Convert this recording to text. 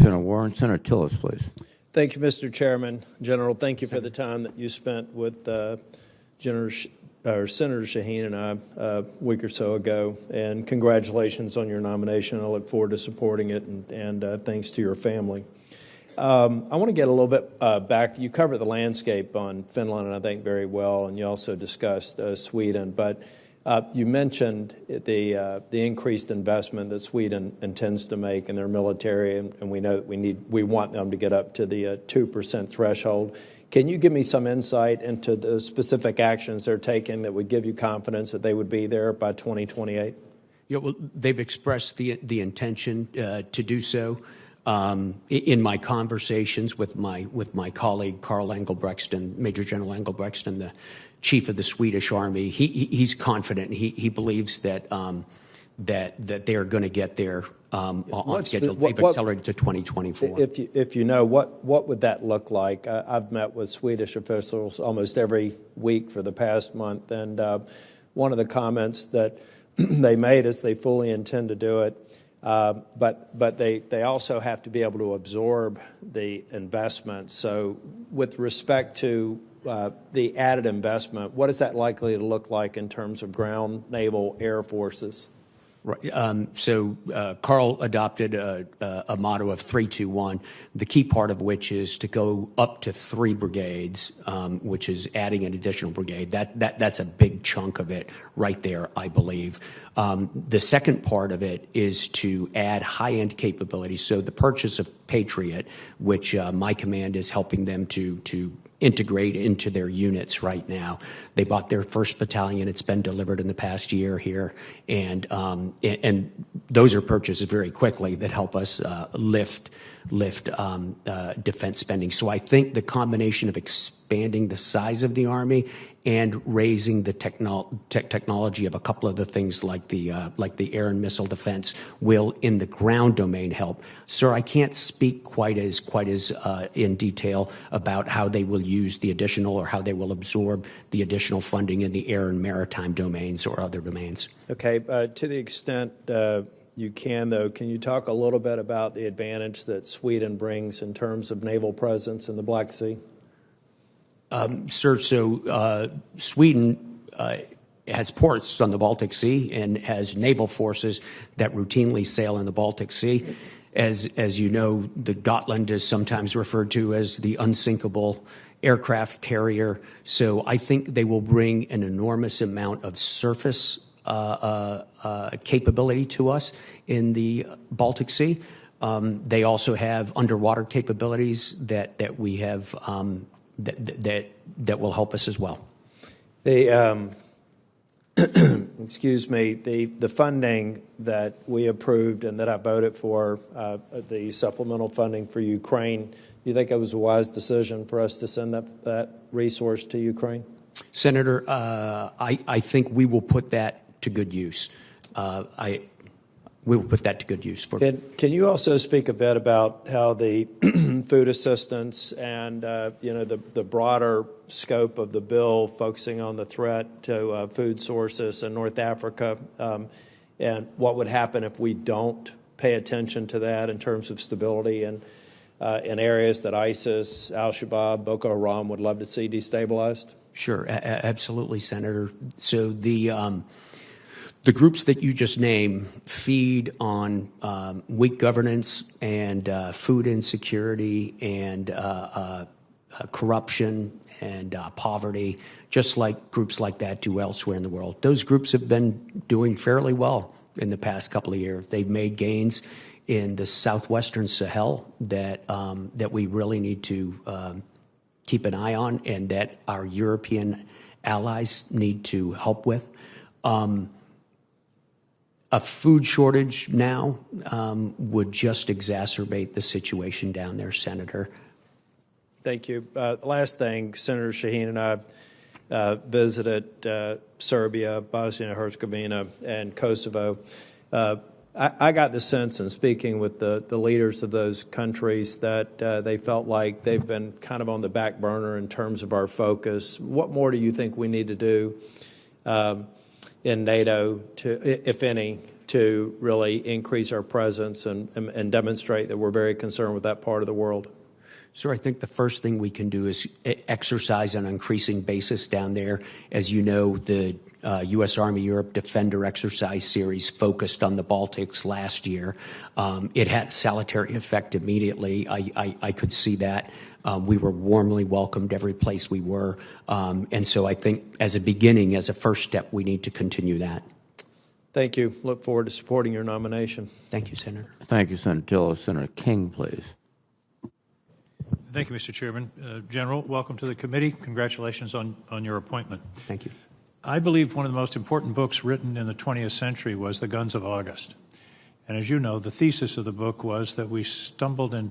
Pin of Warren. Senator Tillis, please. Thank you, Mr. Chairman. General, thank you for the time that you spent with Senator Shaheen and I a week or so ago, and congratulations on your nomination. I look forward to supporting it, and thanks to your family. I want to get a little bit back. You covered the landscape on Finland, I think, very well, and you also discussed Sweden, but you mentioned the increased investment that Sweden intends to make in their military, and we know that we want them to get up to the 2% threshold. Can you give me some insight into the specific actions they're taking that would give you confidence that they would be there by 2028? Yeah, well, they've expressed the intention to do so. In my conversations with my colleague Carl Engelbrechtsson, Major General Engelbrechtsson, the chief of the Swedish Army, he's confident. He believes that that they are going to get there on schedule. They've accelerated to 2024. If you know, what would that look like? I've met with Swedish officials almost every week for the past month, and one of the comments that they made is they fully intend to do it. But they also have to be able to absorb the investment. So with respect to the added investment, what is that likely to look like in terms of ground, naval, air forces? Right. So Carl adopted a motto of 3-2-1, the key part of which is to go up to 3 brigades, which is adding an additional brigade. That's a big chunk of it right there, I believe. The second part of it is to add high-end capabilities. So the purchase of Patriot, which my command is helping them to integrate into their units right now. They bought their first battalion. It's been delivered in the past year here, and those are purchases very quickly that help us lift defense spending. So I think the combination of expanding the size of the Army and raising the technology of a couple of the things like the air and missile defense will, in the ground domain, help. Sir, I can't speak quite as in detail about how they will use the additional or how they will absorb the additional funding in the air and maritime domains or other domains. Okay, to the extent you can, though, can you talk a little bit about the advantage that Sweden brings in terms of naval presence in the Black Sea? Sir, so Sweden has ports on the Baltic Sea and has naval forces that routinely sail in the Baltic Sea. As you know, the Gotland is sometimes referred to as the unsinkable aircraft carrier. So I think they will bring an enormous amount of surface capability to us in the Baltic Sea. They also have underwater capabilities that we have that will help us as well. Excuse me, the funding that we approved and that I voted for, the supplemental funding for Ukraine, do you think it was a wise decision for us to send that resource to Ukraine? Senator, I think we will put that to good use. We will put that to good use. Can you also speak a bit about how the food assistance and the broader scope of the bill focusing on the threat to food sources in North Africa, and what would happen if we don't pay attention to that in terms of stability in areas that ISIS, Al-Shabaab, Boko Haram would love to see destabilized? Sure, absolutely, Senator. So the groups that you just named feed on weak governance and food insecurity and corruption and poverty, just like groups like that do elsewhere in the world. Those groups have been doing fairly well in the past couple of years. They've made gains in the southwestern Sahel that we really need to keep an eye on and that our European allies need to help with. A food shortage now would just exacerbate the situation down there, Senator. Thank you. Last thing, Senator Shaheen and I visited Serbia, Bosnia and Herzegovina, and Kosovo. I got the sense in speaking with the leaders of those countries that they felt like they've been kind of on the back burner in terms of our focus. What more do you think we need to do in NATO, if any, to really increase our presence and demonstrate that we're very concerned with that part of the world? So I think the first thing we can do is exercise on an increasing basis down there. As you know, the U.S. Army Europe Defender exercise series focused on the Baltics last year. It had a salutary effect immediately. I could see that. We were warmly welcomed every place we were. And so I think as a beginning, as a first step, we need to continue that. Thank you. Look forward to supporting your nomination. Thank you, Senator. Thank you, Senator Tillis. Senator King, please. Thank you, Mr. Chairman. General, welcome to the committee. Congratulations on your appointment. Thank you. I believe one of the most important books written in the 20th century was The Guns of August. And as you know, the thesis of the book was that we stumbled into